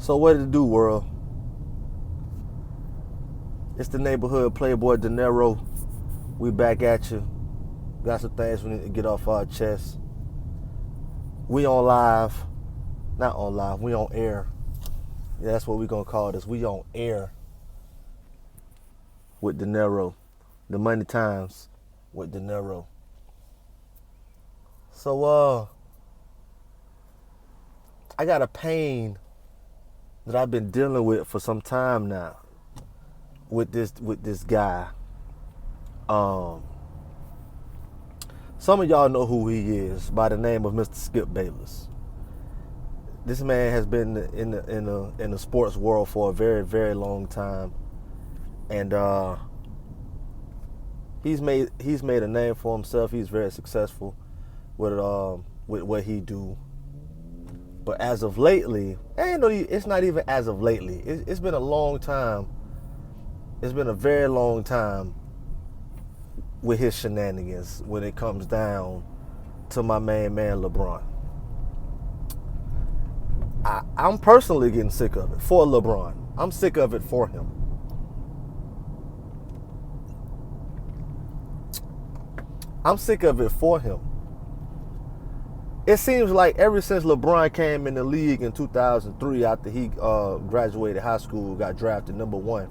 So what did it do, world? It's the neighborhood playboy De Niro. We back at you. Got some things we need to get off our chest. We on live. Not on live, we on air. Yeah, that's what we gonna call this. We on air with De Niro. The Money Times with De Niro. So I got a pain that I've been dealing with for some time now with this guy. Some of y'all know who he is by the name of Mr. Skip Bayless. This man has been in the sports world for a very, very long time, and he's made a name for himself. He's very successful with what he do. But as of lately, it's not even as of lately. It's been a long time. It's been a very long time with his shenanigans when it comes down to my main man LeBron. I'm personally getting sick of it for LeBron. I'm sick of it for him. I'm sick of it for him. It seems like ever since LeBron came in the league in 2003 after he graduated high school, got drafted number 1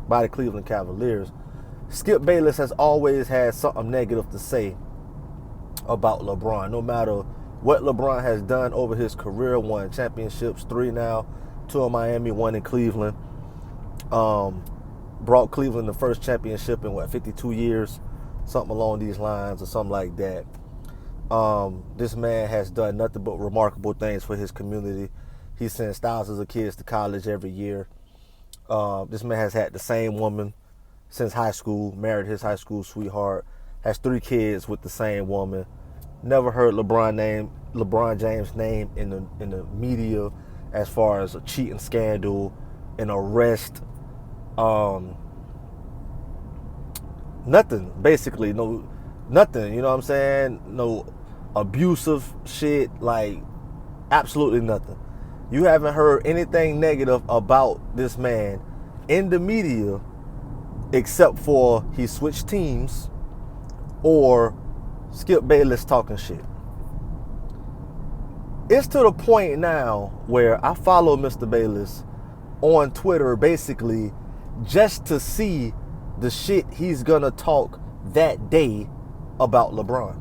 by the Cleveland Cavaliers, Skip Bayless has always had something negative to say about LeBron. No matter what LeBron has done over his career, won championships, 3 now, 2 in Miami, 1 in Cleveland. Brought Cleveland the first championship in 52 years, something along these lines or something like that. This man has done nothing but remarkable things for his community. He sends thousands of kids to college every year. This man has had the same woman since high school, married his high school sweetheart, has 3 kids with the same woman. Never heard LeBron James' name in the media as far as a cheating scandal, an arrest, nothing, basically, nothing, you know what I'm saying? No abusive shit, like absolutely nothing. You haven't heard anything negative about this man in the media except for he switched teams or Skip Bayless talking shit. It's to the point now where I follow Mr. Bayless on Twitter basically just to see the shit he's gonna talk that day about LeBron.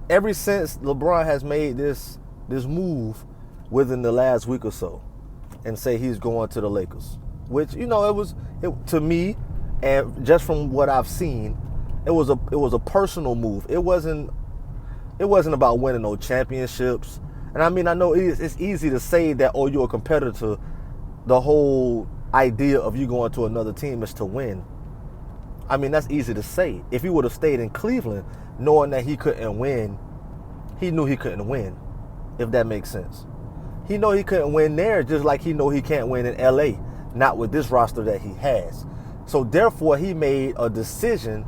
Ever since LeBron has made this move within the last week or so and say he's going to the Lakers, which, to me, and just from what I've seen, it was a personal move. It wasn't about winning no championships. And I mean, I know it's easy to say that, oh, you're a competitor. The whole idea of you going to another team is to win. I mean, that's easy to say. If he would have stayed in Cleveland, knowing that he couldn't win, he knew he couldn't win, if that makes sense. He know he couldn't win there, just like he know he can't win in LA, not with this roster that he has. So therefore, he made a decision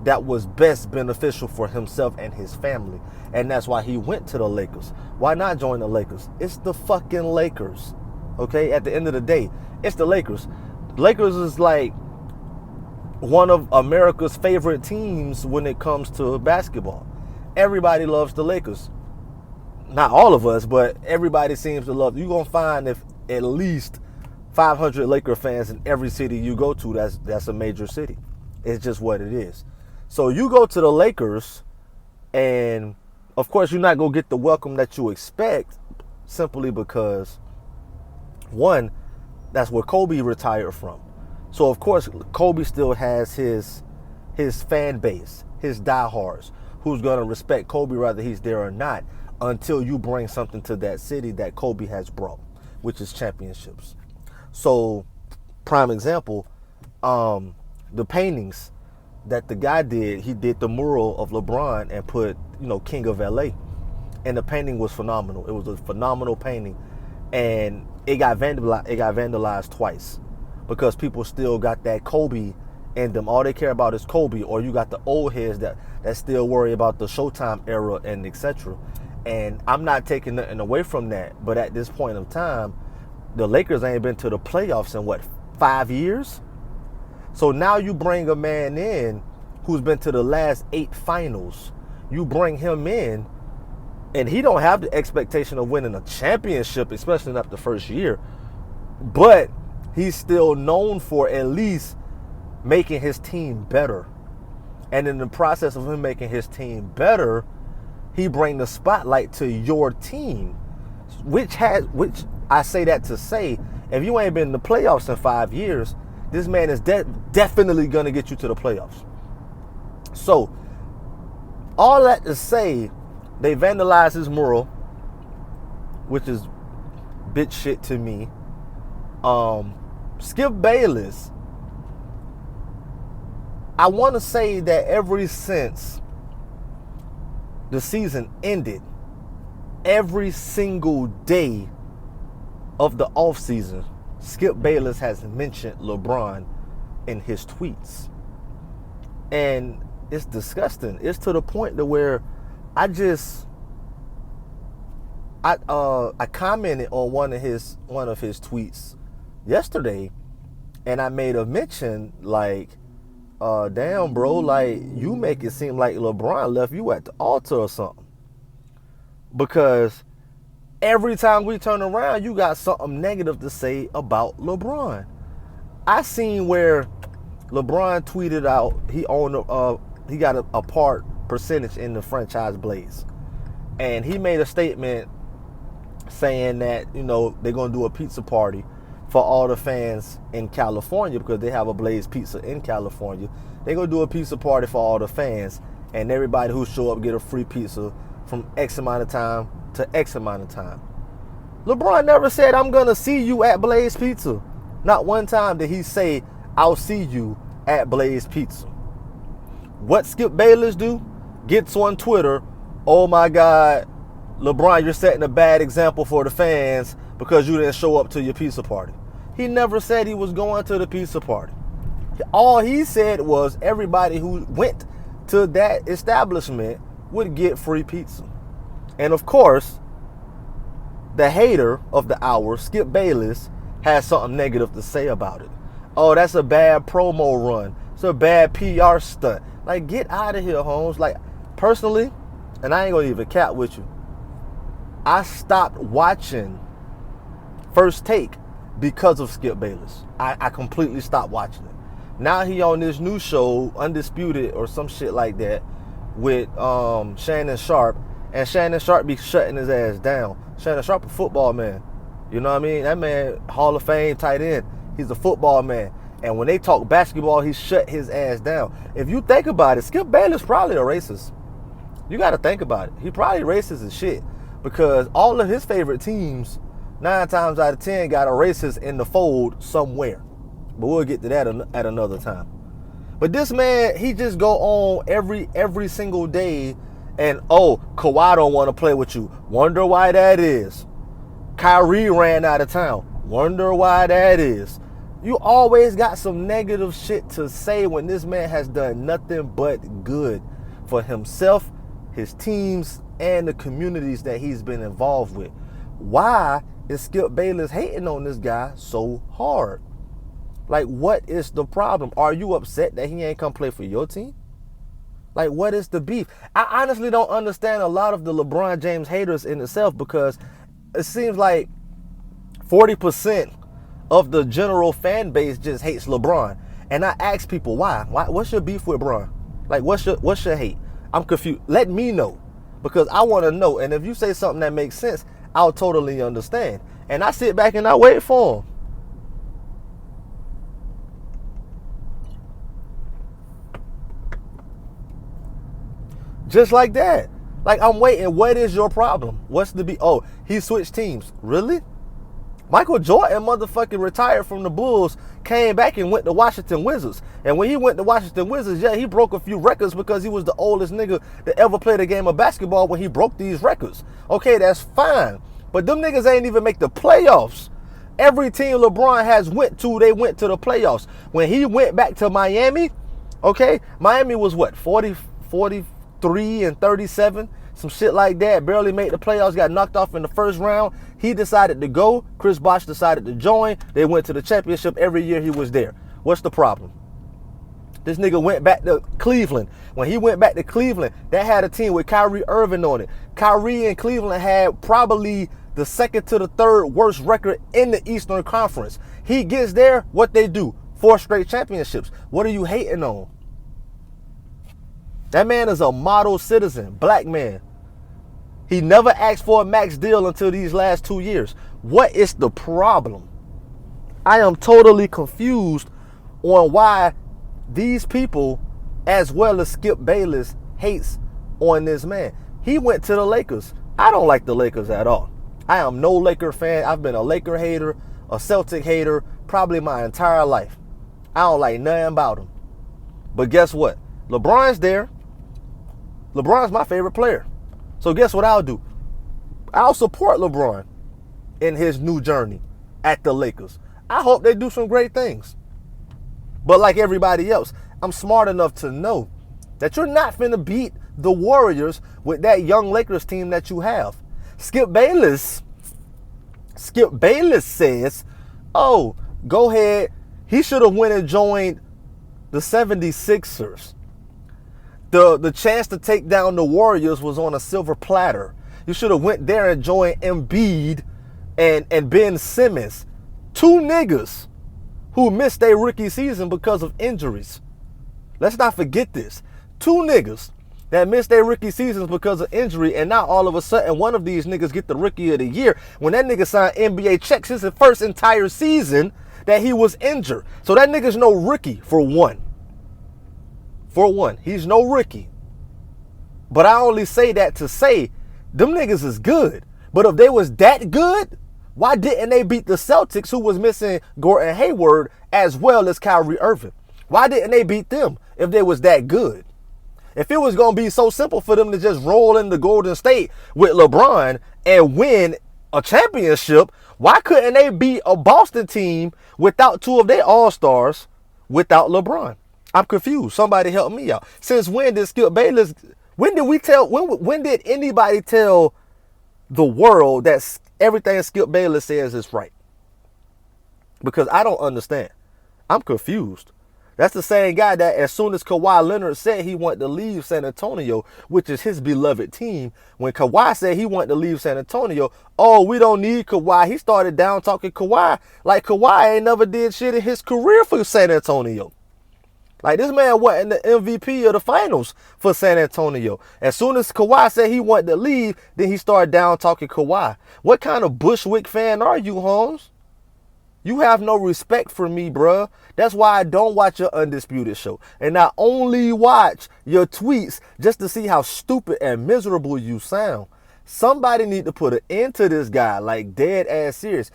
that was best beneficial for himself and his family. And that's why he went to the Lakers. Why not join the Lakers? It's the fucking Lakers. Okay? At the end of the day, it's the Lakers. Lakers is like one of America's favorite teams when it comes to basketball. Everybody loves the Lakers. Not all of us, but everybody seems to love. You're going to find if at least 500 Laker fans in every city you go to, that's a major city. It's just what it is. So you go to the Lakers, and of course you're not going to get the welcome that you expect, simply because, one, that's where Kobe retired from. So of course Kobe still has his fan base, his diehards, who's going to respect Kobe whether he's there or not, until you bring something to that city that Kobe has brought, which is championships. So, prime example, the paintings that the guy did, he did the mural of LeBron and put, King of LA. And the painting was phenomenal. It was a phenomenal painting. And it got vandalized twice because people still got that Kobe in them. All they care about is Kobe, or you got the old heads that still worry about the Showtime era and etc. And I'm not taking nothing away from that. But at this point of time, the Lakers ain't been to the playoffs in, what, 5 years? So now you bring a man in who's been to the last 8 finals. You bring him in, and he don't have the expectation of winning a championship, especially not the first year. But he's still known for at least making his team better. And in the process of him making his team better, he bring the spotlight to your team. Which I say that to say, if you ain't been in the playoffs in 5 years, this man is definitely going to get you to the playoffs. So, all that to say, they vandalized his mural, which is bitch shit to me. Skip Bayless, I want to say that ever since the season ended, every single day of the offseason, Skip Bayless has mentioned LeBron in his tweets. And it's disgusting. It's to the point to where I commented on one of his tweets yesterday, and I made a mention like, damn, bro, like, you make it seem like LeBron left you at the altar or something. Because every time we turn around, you got something negative to say about LeBron. I seen where LeBron tweeted out he got a part percentage in the franchise Blaze. And he made a statement saying that, you know, they're going to do a pizza party for all the fans in California because they have a Blaze Pizza in California. They're going to do a pizza party for all the fans, and everybody who show up get a free pizza from X amount of time to X amount of time. LeBron never said, I'm going to see you at Blaze Pizza. Not one time did he say, I'll see you at Blaze Pizza. What Skip Bayless do? Gets on Twitter, oh my God, LeBron, you're setting a bad example for the fans because you didn't show up to your pizza party. He never said he was going to the pizza party. All he said was everybody who went to that establishment would get free pizza. And of course, the hater of the hour, Skip Bayless, has something negative to say about it. Oh, that's a bad promo run. It's a bad PR stunt. Like, get out of here, Holmes. Like, personally, and I ain't gonna even cap with you, I stopped watching First Take because of Skip Bayless. I completely stopped watching it. Now he on this new show, Undisputed or some shit like that, with Shannon Sharp, and Shannon Sharp be shutting his ass down. Shannon Sharp a football man. You know what I mean? That man, Hall of Fame tight end. He's a football man. And when they talk basketball, he shut his ass down. If you think about it, Skip Bayless probably a racist. You got to think about it. He probably racist as shit because all of his favorite teams, 9 times out of 10, got a racist in the fold somewhere. But we'll get to that at another time. But this man, he just go on every single day and, oh, Kawhi don't want to play with you. Wonder why that is. Kyrie ran out of town. Wonder why that is. You always got some negative shit to say when this man has done nothing but good for himself, his teams, and the communities that he's been involved with. Why is Skip Bayless hating on this guy so hard? Like, what is the problem? Are you upset that he ain't come play for your team? Like, what is the beef? I honestly don't understand a lot of the LeBron James haters in itself because it seems like 40% of the general fan base just hates LeBron. And I ask people, why? What's your beef with LeBron? Like, what's your hate? I'm confused. Let me know because I want to know. And if you say something that makes sense, I'll totally understand. And I sit back and I wait for him. Just like that. Like, I'm waiting. What is your problem? What's the beef? Oh, he switched teams. Really? Michael Jordan motherfucking retired from the Bulls, came back and went to Washington Wizards. And when he went to Washington Wizards, yeah, he broke a few records because he was the oldest nigga that ever played a game of basketball when he broke these records. Okay, that's fine. But them niggas ain't even make the playoffs. Every team LeBron has went to, they went to the playoffs. When he went back to Miami, okay, Miami was what, 43 and 37? some shit like that, barely made the playoffs, got knocked off in the first round. He decided to go. Chris Bosh decided to join. They went to the championship every year he was there. What's the problem? This nigga went back to Cleveland. When he went back to Cleveland, that had a team with Kyrie Irving on it. Kyrie and Cleveland had probably the second to the third worst record in the Eastern Conference. He gets there, what they do? 4 straight championships. What are you hating on? That man is a model citizen, black man. He never asked for a max deal until these last 2 years. What is the problem? I am totally confused on why these people, as well as Skip Bayless, hates on this man. He went to the Lakers. I don't like the Lakers at all. I am no Laker fan. I've been a Laker hater, a Celtic hater, probably my entire life. I don't like nothing about them. But guess what? LeBron's there. LeBron's my favorite player. So guess what I'll do? I'll support LeBron in his new journey at the Lakers. I hope they do some great things. But like everybody else, I'm smart enough to know that you're not finna beat the Warriors with that young Lakers team that you have. Skip Bayless says, oh, go ahead. He should have went and joined the 76ers. The chance to take down the Warriors was on a silver platter. You should have went there and joined Embiid and Ben Simmons. 2 niggas who missed their rookie season because of injuries. Let's not forget this. 2 niggas that missed their rookie seasons because of injury, and now all of a sudden one of these niggas get the rookie of the year when that nigga signed NBA checks his first entire season that he was injured. So that nigga's no rookie for one. He's no rookie. But I only say that to say them niggas is good. But if they was that good, why didn't they beat the Celtics, who was missing Gordon Hayward as well as Kyrie Irving? Why didn't they beat them if they was that good? If it was going to be so simple for them to just roll into Golden State with LeBron and win a championship, why couldn't they beat a Boston team without 2 of their all-stars without LeBron? I'm confused. Somebody help me out. Since when did Skip Bayless, when did anybody tell the world that everything Skip Bayless says is right? Because I don't understand. I'm confused. That's the same guy that as soon as Kawhi Leonard said he wanted to leave San Antonio, which is his beloved team, when Kawhi said he wanted to leave San Antonio, oh, we don't need Kawhi. He started down talking Kawhi like Kawhi ain't never did shit in his career for San Antonio. Like, this man wasn't the MVP of the finals for San Antonio. As soon as Kawhi said he wanted to leave, then he started down talking Kawhi. What kind of Bushwick fan are you, Holmes? You have no respect for me, bruh. That's why I don't watch your Undisputed show. And I only watch your tweets just to see how stupid and miserable you sound. Somebody need to put an end to this guy, like dead ass serious.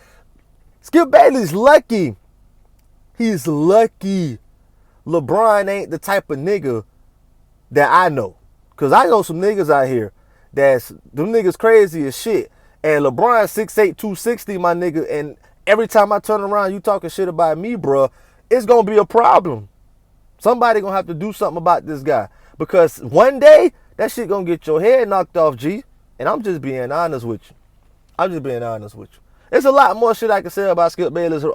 Skip Bayless lucky. He's lucky. LeBron ain't the type of nigga that I know. Because I know some niggas out here them niggas crazy as shit. And LeBron 6'8", 260, my nigga. And every time I turn around, you talking shit about me, bruh, it's going to be a problem. Somebody going to have to do something about this guy. Because one day, that shit going to get your head knocked off, G. And I'm just being honest with you. There's a lot more shit I can say about Skip Bayless.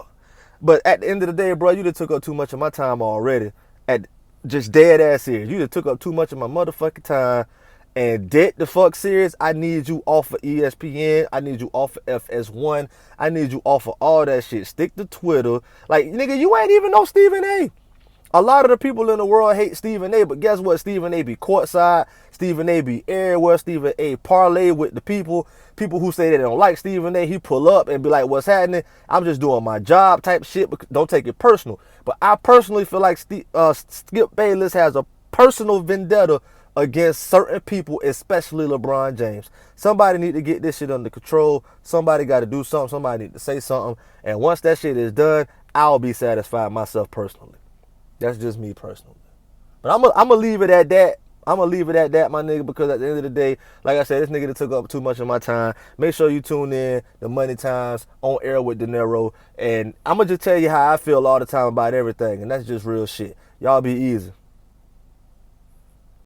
But at the end of the day, bro, you done took up too much of my time already. At just dead ass serious. You done took up too much of my motherfucking time. And dead the fuck serious, I need you off of ESPN. I need you off of FS1. I need you off of all that shit. Stick to Twitter. Like, nigga, you ain't even know Stephen A. A lot of the people in the world hate Stephen A, but guess what? Stephen A be courtside. Stephen A be everywhere. Stephen A parlay with the people. People who say they don't like Stephen A, he pull up and be like, what's happening? I'm just doing my job type shit, but don't take it personal. But I personally feel like Skip Bayless has a personal vendetta against certain people, especially LeBron James. Somebody need to get this shit under control. Somebody got to do something. Somebody need to say something. And once that shit is done, I'll be satisfied myself personally. That's just me personally. But I'm gonna leave it at that. I'm going to leave it at that, my nigga, because at the end of the day, like I said, this nigga that took up too much of my time. Make sure you tune in the Money Times on air with De Niro. And I'm going to just tell you how I feel all the time about everything. And that's just real shit. Y'all be easy.